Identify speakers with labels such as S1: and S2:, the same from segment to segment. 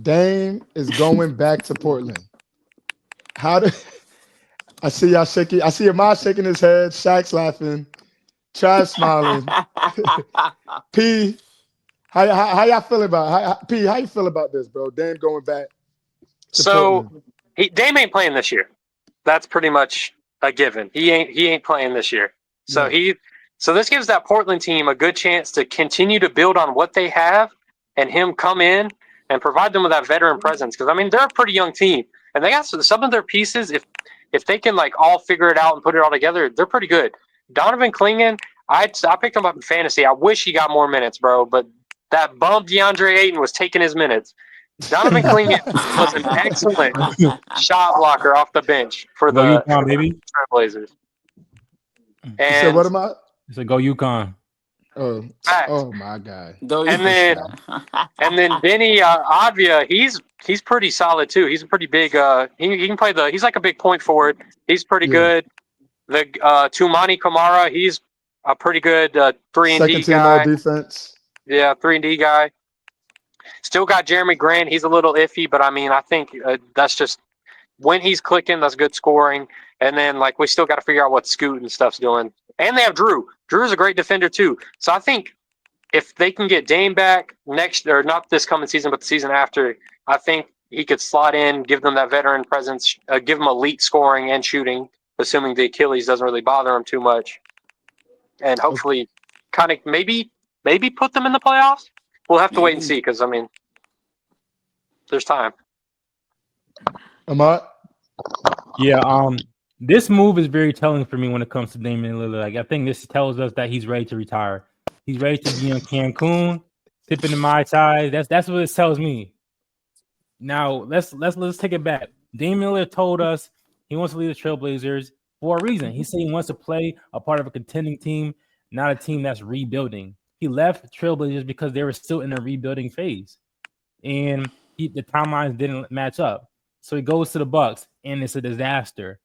S1: Dame is going back to Portland. How do I see y'all shaking? I see Ahmad shaking his head. Shaq's laughing. Trav smiling. P, how y'all feel about P? How you feel about this, bro? Dame going back to
S2: So
S1: Portland.
S2: Dame ain't playing this year. That's pretty much a given. He ain't playing this year. So
S1: Yeah,
S2: so this gives that Portland team a good chance to continue to build on what they have, and him come in and provide them with that veteran presence. Because I mean, they're a pretty young team, and they got some of their pieces. If they can like all figure it out and put it all together, they're pretty good. Donovan Clingan, I picked him up in fantasy. I wish he got more minutes, bro. But that bum DeAndre Ayton was taking his minutes. Donovan Clingan was an excellent shot blocker off the bench for
S3: Go
S2: the
S3: UConn, baby.
S2: Trailblazers.
S1: you said what
S2: And
S1: am I?
S3: It's a go UConn.
S1: Oh,
S2: facts.
S1: oh my God.
S4: Though you
S2: And then Benny Advia, he's pretty solid too. He's a pretty big. He can play he's like a big point forward. He's pretty
S1: Yeah.
S2: good. The Tumani Kamara, he's a pretty good 3-and-D
S1: Second team all
S2: guy.
S1: defense.
S2: Yeah, 3-and-D guy. Still got Jeremy Grant. He's a little iffy, but I mean, I think that's just when he's clicking, that's good scoring. And then like we still got to figure out what Scoot and stuff's doing. And they have Drew. Drew's a great defender too. So I think if they can get Dame back next, or not this coming season, but the season after, I think he could slot in, give them that veteran presence, give them elite scoring and shooting, assuming the Achilles doesn't really bother him too much, and hopefully, kind of maybe put them in the playoffs. We'll have to wait and see because I mean, there's time.
S1: Ahmad?
S3: Yeah, this move is very telling for me when it comes to Damian Lillard. Like, I think this tells us that he's ready to retire. He's ready to be in Cancun, sipping the Mai Tai. That's what it tells me. Now let's take it back. Damian Lillard told us he wants to leave the Trailblazers for a reason. He said he wants to play a part of a contending team, not a team that's rebuilding. He left the Trailblazers because they were still in a rebuilding phase, and the timelines didn't match up. So he goes to the Bucks, and it's a disaster.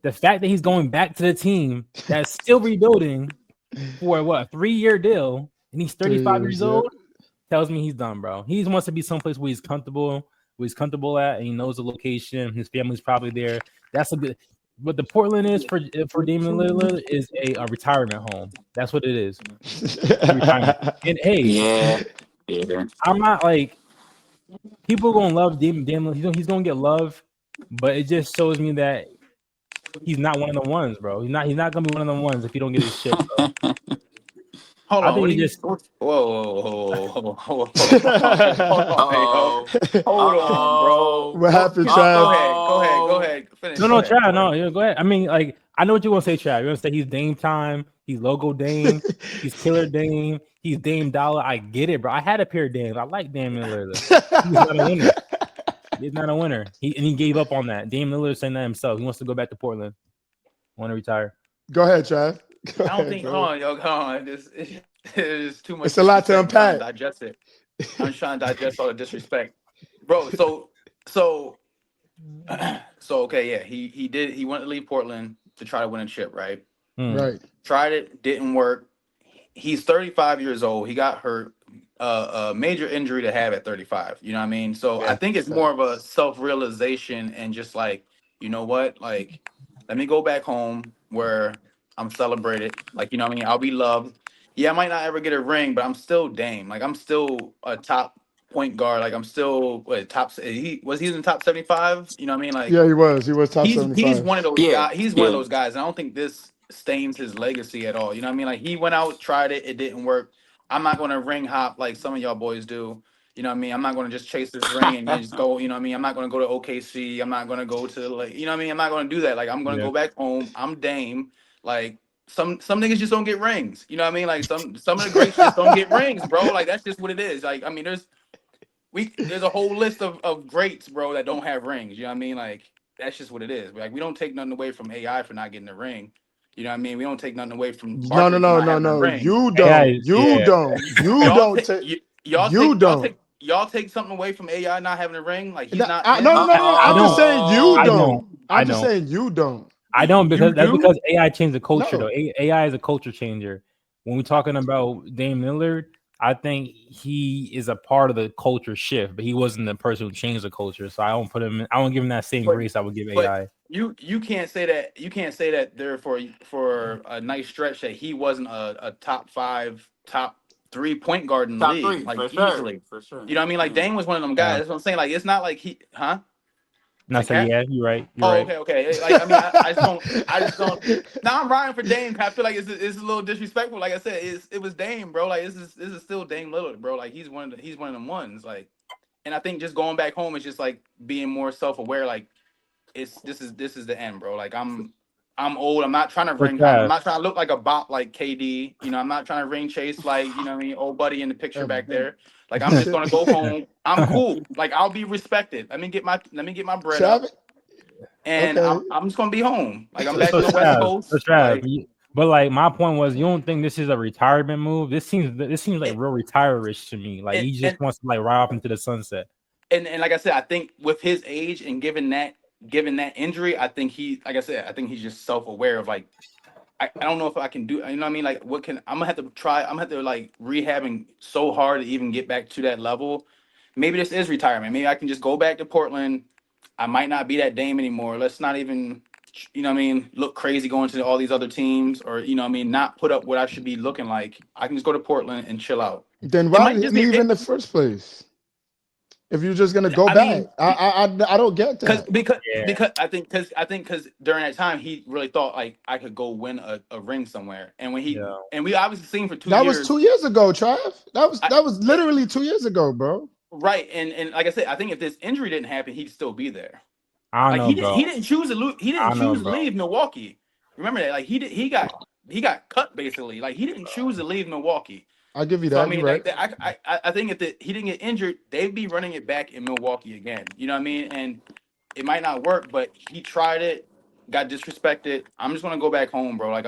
S3: The fact that he's going back to the team that's still rebuilding for a 3-year deal, and he's 35 years old, tells me he's done, bro. He wants to be someplace where he's comfortable at, and he knows the location. His family's probably there. That's a good. What the Portland is for Damian Lillard is a retirement home. That's what it is. And hey,
S4: yeah.
S3: I'm not like people gonna love Damian. He's gonna get love, but it just shows me that he's not one of the ones, bro. He's not gonna be one of the ones if you don't get his shit, bro.
S4: Hold
S3: I
S4: on.
S3: think
S4: What
S3: he
S4: do you?
S3: just
S4: Whoa. Hold on, bro.
S1: What happened,
S4: Go
S1: Trav?
S4: Go ahead. Finish.
S3: no, Trav. No, go ahead. I mean, like, I know what you want to say, Trav. You want to say he's Dame time. He's logo Dame. He's killer Dame. He's Dame Dollar. I get it, bro. I had a pair of Dames. I like Damian Lillard. He's not a winner. He's not a winner. He gave up on that. Dame Lillard saying that himself. He wants to go back to Portland. Want to retire.
S1: Go ahead, Trav.
S4: I don't think. Hold on. It's too much.
S1: It's a lot to unpack.
S4: Digest it. I'm trying to digest all the disrespect, bro. So okay, yeah. He did. He wanted to leave Portland to try to win a chip, right?
S1: Right.
S4: Tried it, didn't work. He's 35 years old. He got hurt. A major injury to have at 35. You know what I mean? So I think it's more of a self-realization and just like, you know what? Like, let me go back home where I'm celebrated. Like, you know what I mean? I'll be loved. Yeah, I might not ever get a ring, but I'm still Dame. Like, I'm still a top point guard. Like, I'm still top. He in the top 75. You know what I mean? Like,
S1: Yeah, he was. He was top 75.
S4: he's one of those guys. He's one of those guys. And I don't think this stains his legacy at all. You know what I mean? Like, he went out, tried it, it didn't work. I'm not going to ring hop like some of y'all boys do. You know what I mean? I'm not going to just chase this ring and just go, you know what I mean? I'm not going to go to OKC. I'm not going to go to, like, you know what I mean? I'm not going to do that. Like, I'm going to go back home. I'm Dame. Like, some niggas just don't get rings. You know what I mean? Like, some of the greats just don't get rings, bro. Like, that's just what it is. Like, I mean, there's a whole list of greats, bro, that don't have rings. You know what I mean? Like, that's just what it is. Like, we don't take nothing away from AI for not getting a ring. You know what I mean? We don't take nothing away from
S1: No. You don't.
S3: Yeah,
S1: You don't. You don't take.
S4: Y'all take something away from AI not having a ring? Like, he's not.
S1: No. I'm just saying you don't.
S3: I
S1: I'm just
S3: don't.
S1: saying you don't.
S3: I don't because that's
S4: do?
S3: because AI changed the culture
S1: No.
S3: though. AI is a culture changer. When we're talking about Dame Lillard, I think he is a part of the culture shift, but he wasn't the person who changed the culture. So I don't put him. I don't give him that same grace I would give AI.
S4: You can't say that. You can't say that there for a nice stretch that he wasn't a top 5, top 3 point guard in the
S5: Top
S4: league,
S5: 3
S4: like
S5: for
S4: easily.
S5: sure. For sure.
S4: You know what I mean? Like Dame was one of them guys. That's what I'm saying. Like it's not like he, huh?
S3: And so yeah, you're right. You're
S4: Oh,
S3: right.
S4: okay. Like I mean, I just don't. Now I'm riding for Dame. I feel like it's a little disrespectful. Like I said, it was Dame, bro. Like this is still Dame Lillard, bro. Like he's one of them ones. Like, and I think just going back home is just like being more self aware. Like this is the end, bro. Like I'm old. I'm not trying to ring. I'm not trying to look like a bot like KD. You know, I'm not trying to ring chase like you know what I mean, old buddy in the picture back there. Like I'm just gonna go home. I'm cool. Like I'll be respected. Let me get my bread up, and I'm just gonna be home. Like I'm back on the West Coast.
S3: But like my point was, you don't think this is a retirement move? This seems like real retire-ish to me. Like he just wants to like ride off into the sunset.
S4: And like I said, I think with his age and given that injury, I think he's just self-aware of like I don't know if I can do, you know what I mean? Like I'm gonna have to like rehabbing so hard to even get back to that level. Maybe this is retirement. Maybe I can just go back to Portland. I might not be that Dame anymore. Let's not even, you know what I mean, look crazy going to all these other teams or, you know what I mean, not put up what I should be looking like. I can just go to Portland and chill out.
S1: Then why did he leave in the first place? If you're just gonna go back, I don't get that.
S4: Because I think during that time he really thought like I could go win a ring somewhere, and when and we obviously seen for 2 years.
S1: That was 2 years ago, Trav. That was literally 2 years ago, bro.
S4: Right, and like I said, I think if this injury didn't happen, he'd still be there.
S3: I don't know, bro.
S4: He didn't choose to lose. He didn't choose to leave Milwaukee. Remember that? Like he got cut basically. Like he didn't choose to leave Milwaukee.
S1: I'll give you that.
S4: So, I mean, right. I think if he didn't get injured, they'd be running it back in Milwaukee again. You know what I mean? And it might not work, but he tried it, got disrespected. I'm just gonna go back home, bro. Like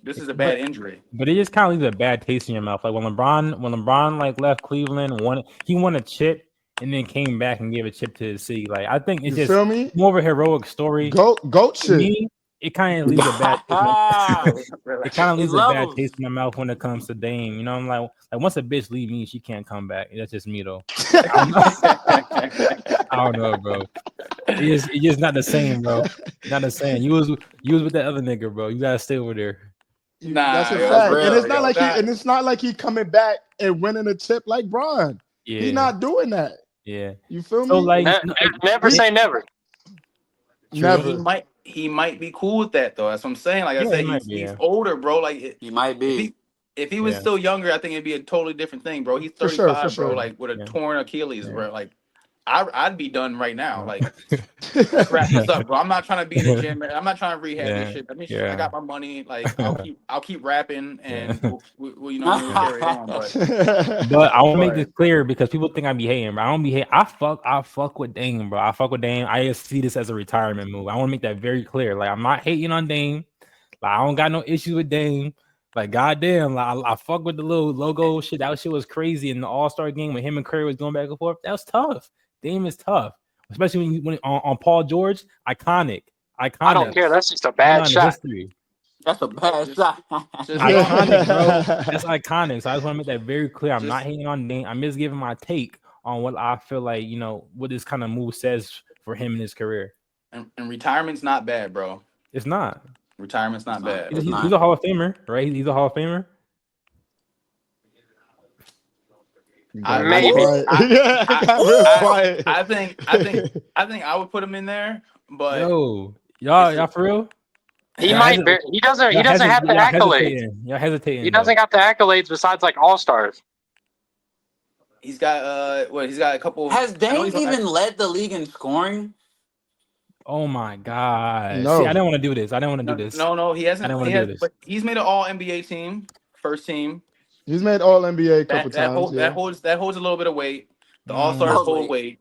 S4: this is a bad injury.
S3: But it just kind of leaves a bad taste in your mouth. Like when LeBron like left Cleveland, he won a chip and then came back and gave a chip to the city. Like I think it's just more of a heroic story.
S1: Goat shit.
S3: It kind of leaves a bad taste. It kind of leaves a bad taste in my mouth when it comes to Dame. You know, I'm like once a bitch leave me, she can't come back. That's just me though. I don't know, bro. It's just not the same, bro. Not the same. You was with that other nigga, bro. You gotta stay over there.
S4: Nah,
S1: that's a fact. And it's not like he coming back and winning a chip like Bron. Yeah. He's not doing that.
S3: Yeah.
S1: You feel me?
S2: So like never say never.
S1: Never.
S4: He might be cool with that though. That's what I'm saying. Like I said, he's older, bro. Like
S5: he might be.
S4: If he was still younger, I think it'd be a totally different thing, bro. He's 35, bro. Like with a torn Achilles, bro. Like I'd be done right now. Like let's wrap this up, bro. I'm not trying to be in the gym. I'm not trying to rehab this shit. I mean, I got my money. Like I'll keep rapping, and we'll you know carry on.
S3: But I want to make this clear because people think I be hating, bro. I don't be hating. I fuck with Dame, bro. I fuck with Dame. I just see this as a retirement move. I want to make that very clear. Like I'm not hating on Dame. Like I don't got no issues with Dame. Like goddamn, like, I fuck with the little logo shit. That shit was crazy in the All-Star game when him and Curry was going back and forth. That was tough. Dame is tough, especially when on Paul George. Iconic. I
S2: don't care. That's just a bad shot.
S5: History. That's a bad shot.
S3: Iconic, bro. That's iconic. So I just want to make that very clear. I'm not hating on Dame. I'm just giving my take on what I feel like, you know, what this kind of move says for him in his career.
S4: And retirement's not bad, bro.
S3: It's not.
S4: Retirement's not bad.
S3: He's a Hall of Famer, right? He's a Hall of Famer.
S4: I think I would put him in there, but
S3: y'all for real?
S2: He might be. He doesn't have the accolades.
S3: You're hesitating.
S2: He doesn't got the accolades besides like all-stars.
S4: He's got he's got a couple.
S5: Has Dame even led the league in scoring?
S3: Oh my God!
S1: No.
S3: See, I don't want to do this.
S4: No, he hasn't.
S3: I don't want to do this.
S4: But he's made an All NBA team, first team.
S1: He's made All NBA a couple times.
S4: That holds a little bit of weight. The All Stars hold weight.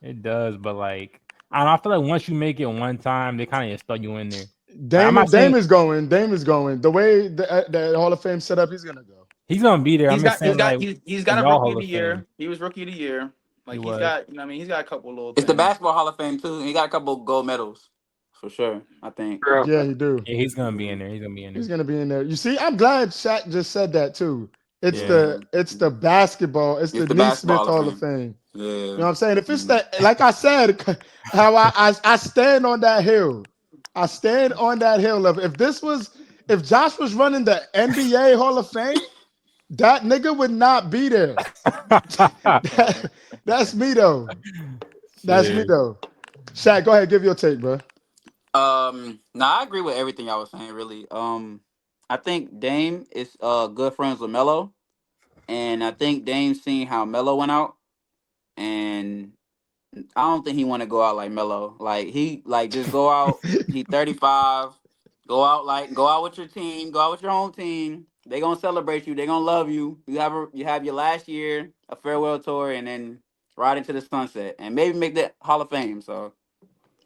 S3: It does, but like I don't know. I feel like once you make it one time, they kind of just throw you in there.
S1: Dame is going. The way the Hall of Fame set up, he's gonna go.
S3: He's gonna be there.
S4: He's got a rookie of the year. He was rookie of the year. Like he's got, you know what I mean, he's got a couple little.
S5: It's the Basketball Hall of Fame too. He got a couple gold medals for sure. I think.
S1: Yeah, he do.
S3: Yeah, he's gonna be in there.
S1: He's gonna be in there. You see, I'm glad Shaq just said that too. It's
S5: Yeah.
S1: the basketball. It's the
S5: It's the
S1: Neesmith
S5: basketball of
S1: Hall of
S5: fame.
S1: Fame.
S5: Yeah.
S1: You know what I'm saying? If it's that, like I said, how I stand on that hill. I stand on that hill of if Josh was running the NBA Hall of Fame, that nigga would not be there. That's me though. That's me
S3: Shit.
S1: though. Shaq, go ahead, give your take, bro.
S5: No, I agree with everything y'all was saying. Really, I think Dame is good friends with Melo, and I think Dame's seen how Melo went out, and I don't think he want to go out like Melo. Like he just go out. He 35. Go out with your team. Go out with your home team. They gonna celebrate you. They gonna love you. You have your last year, a farewell tour, and then ride into the sunset, and maybe make the Hall of Fame. So.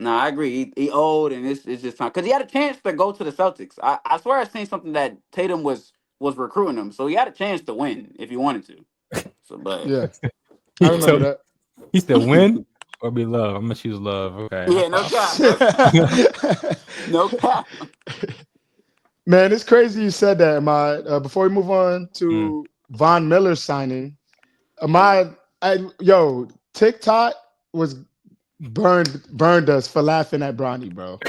S5: No, I agree. He old, and it's just time because he had a chance to go to the Celtics. I swear I seen something that Tatum was recruiting him, so he had a chance to win if he wanted to. So, but
S1: Yeah, I
S3: He
S1: remember
S3: still,
S1: that.
S3: he still win or be love. I'm gonna choose love. Okay.
S5: yeah, no cap, no cap, no cap.
S1: Man, it's crazy you said that, Ahmad. Before we move on
S3: Mm.
S1: to Von Miller's signing, Ahmad, TikTok was burned us for laughing at Bronny, bro.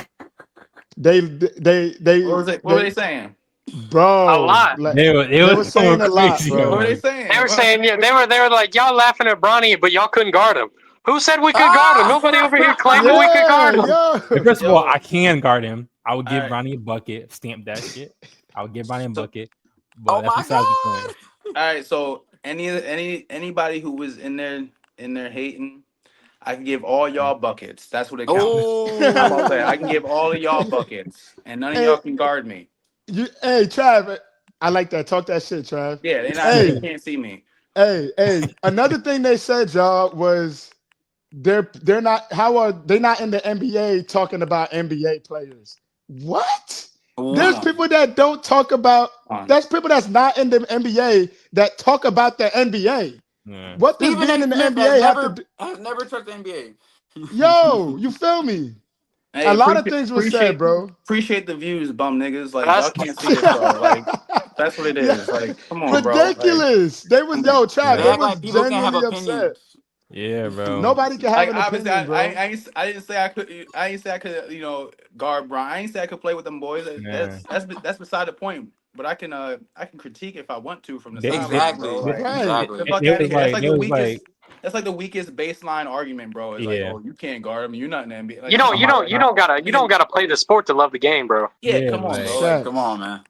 S1: They,
S4: What was it? What were they saying?
S2: A
S1: bro.
S2: lot.
S1: Like,
S3: They
S1: they were
S3: was going
S1: saying a lot,
S3: crazy
S4: What
S1: bro.
S3: on
S4: were they
S3: him.
S4: saying?
S2: They were saying, yeah, they were like, y'all laughing at Bronny, but y'all couldn't guard him. Who said we could guard him? Nobody over here claiming we could
S1: Yeah,
S2: guard him.
S1: yo.
S3: First of all,
S4: Yo.
S3: I can guard him. I would give
S4: All right.
S3: Ronnie a bucket, stamp that shit. I would give Ronnie a
S4: So,
S3: bucket, but
S5: Oh
S3: that's
S5: my
S3: besides the point.
S5: god!
S4: all right. So anybody who was in there hating, I can give all y'all buckets. That's what it counts. How about that? I can give all of y'all buckets, and none of
S1: Hey,
S4: y'all can guard me.
S1: hey, Trav. I like that. Talk that shit, Trav.
S4: Yeah, they
S1: Hey,
S4: can't see me.
S1: hey. Another thing they said, y'all, was they're not. How are they not in the NBA talking about NBA players? What?
S4: Come
S1: There's
S5: Ooh.
S4: on,
S1: people that don't talk about.
S4: come on.
S1: There's people that's not in the NBA that talk about the NBA.
S3: Yeah.
S1: What does
S5: Stephen
S1: being
S5: A.
S1: in the
S5: Smith has
S1: NBA have to do?
S5: never touched the NBA.
S1: Yo, you feel me?
S4: Hey,
S1: A lot of things were said, bro.
S4: appreciate the views, bum niggas. Like y'all
S2: That's
S4: can't see this, bro. Like that's what it
S1: Yeah,
S4: is. Like, come on, bro. Like,
S1: ridiculous. They was
S4: come on.
S1: Trav.
S5: They
S1: They
S3: Yeah.
S5: act
S1: was
S5: like people can't have
S1: genuinely upset.
S5: opinions.
S3: Yeah, bro.
S1: Nobody can have
S4: Like
S1: an
S4: obviously,
S1: opinion, bro.
S4: I didn't say I could. I didn't say I could. Guard Brian. I didn't say I could play with them boys.
S3: Yeah.
S4: That's beside the point. But I can critique if I want to from the
S3: They,
S4: sideline, bro.
S5: Exactly.
S4: Like,
S1: Right.
S4: get the
S5: Exactly.
S4: fuck
S3: it
S4: out of
S3: was
S4: here. That's
S3: like
S4: like
S3: they
S4: the
S3: was
S4: weakest.
S3: like
S4: That's like the weakest baseline argument, bro. It's like,
S3: yeah.
S4: oh, you can't guard him. You're not in the NBA.
S2: you
S4: Like, come
S2: don't
S4: on,
S2: you
S3: My,
S2: don't
S4: bro.
S2: you
S3: my,
S2: don't gotta you don't gotta play the sport to love the game, bro.
S4: Yeah,
S3: yeah,
S4: come on,
S3: like
S4: bro. Like,
S5: Come on,
S1: Facts.
S5: man.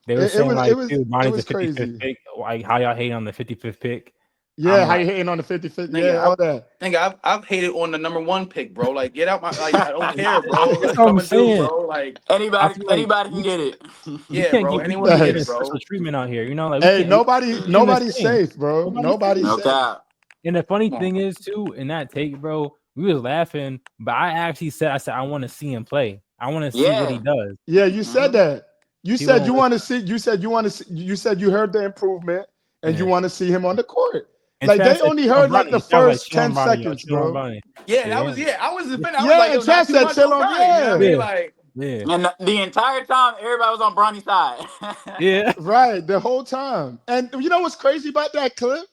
S3: they were
S1: It
S3: saying
S1: was
S3: like dude,
S1: it
S3: Bonnie's the
S1: was
S3: 55th
S1: crazy.
S3: pick. Like how y'all hate on the 55th pick.
S1: Yeah,
S3: I'm
S1: how
S3: like,
S1: you hating on the 55th?
S4: nigga,
S1: Yeah, all that.
S4: I've hated on the #1 pick, bro. Like, get out my like. I don't care, bro.
S3: that's
S4: Like,
S3: what I'm
S4: come and do,
S3: saying.
S4: bro. Like,
S3: I feel like
S5: Anybody can get it.
S3: we
S4: yeah,
S3: can't
S4: bro.
S3: get we
S4: Anyone
S3: can't
S4: can
S3: be
S4: get
S3: getting
S4: it,
S1: Facts.
S3: special
S4: bro.
S3: treatment out here. You know, like
S1: Hey,
S3: we can't do this
S1: nobody's
S3: thing.
S1: safe, bro.
S3: Nobody's
S1: Nobody's
S3: safe.
S5: No
S1: safe.
S5: cap.
S3: And the funny
S4: Come on.
S3: thing is too, in that take, bro, we was laughing, but I said I want to see him play. I want to see what he
S5: Yeah.
S3: does.
S1: Yeah, you said
S5: hmm
S1: that. You
S3: People
S1: said
S3: don't
S1: you
S3: listen.
S1: want to see. You said you want to see. You said you heard the improvement and you
S3: Yeah.
S1: want to see him on the court.
S3: And
S1: Like
S3: Trav
S1: they
S3: said,
S1: only
S3: chill on
S1: heard like the
S3: Bronny. Trav was like,
S1: first
S3: chill on
S1: 10
S3: Bronny, yo,
S1: seconds,
S3: chill on
S1: bro.
S3: Bronny.
S4: Yeah,
S3: Yeah,
S4: I was defending. I was like,
S1: Yeah,
S4: yo,
S1: and
S4: not
S1: Trav
S4: too
S1: said
S4: much
S1: chill
S4: on
S1: on.
S4: Bronny. You know what I
S1: Yeah,
S4: mean?
S3: yeah,
S4: Like,
S3: yeah,
S5: And the entire time, everybody was on Bronny's side.
S3: yeah.
S1: right. The whole time. And you know what's crazy about that clip?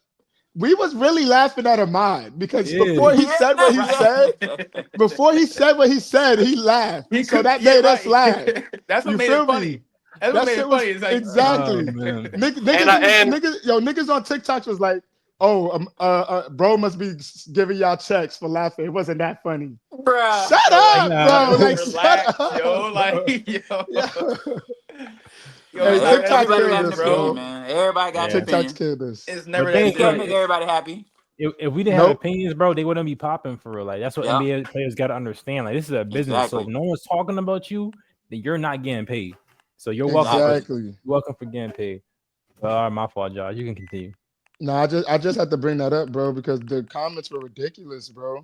S1: We was really laughing at Ahmad because
S3: Yeah.
S4: right.
S1: before he said what he laughed.
S4: He
S1: So
S4: could,
S1: that
S4: yeah,
S1: made us
S4: right.
S1: laugh.
S4: That's what
S1: You
S4: made it
S1: feel me?
S4: funny. That's what
S1: That
S4: made
S1: shit
S4: it funny.
S1: was
S4: It's like,
S3: Oh
S1: exactly.
S3: man.
S2: And
S1: Niggas on TikTok was like, "Oh, bro must be giving y'all checks for laughing. It wasn't that funny."
S5: Bruh.
S1: Shut
S4: yo, like,
S1: up,
S3: Nah.
S1: bro!
S4: yo,
S1: Like, shut
S4: relax, yo,
S1: up,
S4: like,
S1: bro. Yo,
S4: yo,
S1: hey,
S4: it's
S5: Man,
S4: never that
S1: TikTok
S5: everybody
S1: killed
S5: got an
S1: us,
S4: serious,
S5: opinion,
S1: bro.
S4: bro.
S5: man. Everybody got an
S3: Yeah.
S1: TikTok's
S5: opinion.
S1: killed us.
S4: It's never
S3: But
S4: that
S5: You
S3: thing
S5: can't
S3: look,
S5: make
S4: serious.
S5: everybody happy.
S3: if we didn't have
S1: Nope.
S3: opinions, bro, they wouldn't be popping for real. Like that's what
S5: Yeah.
S3: NBA players got to understand. Like this is a business. So if
S5: Exactly.
S3: no one's talking about you, then you're not getting paid. So you're welcome for
S5: Exactly.
S1: Exactly.
S3: getting paid. My fault, Josh. You can continue.
S1: No, I just had to bring that up, bro, because the comments were ridiculous, bro.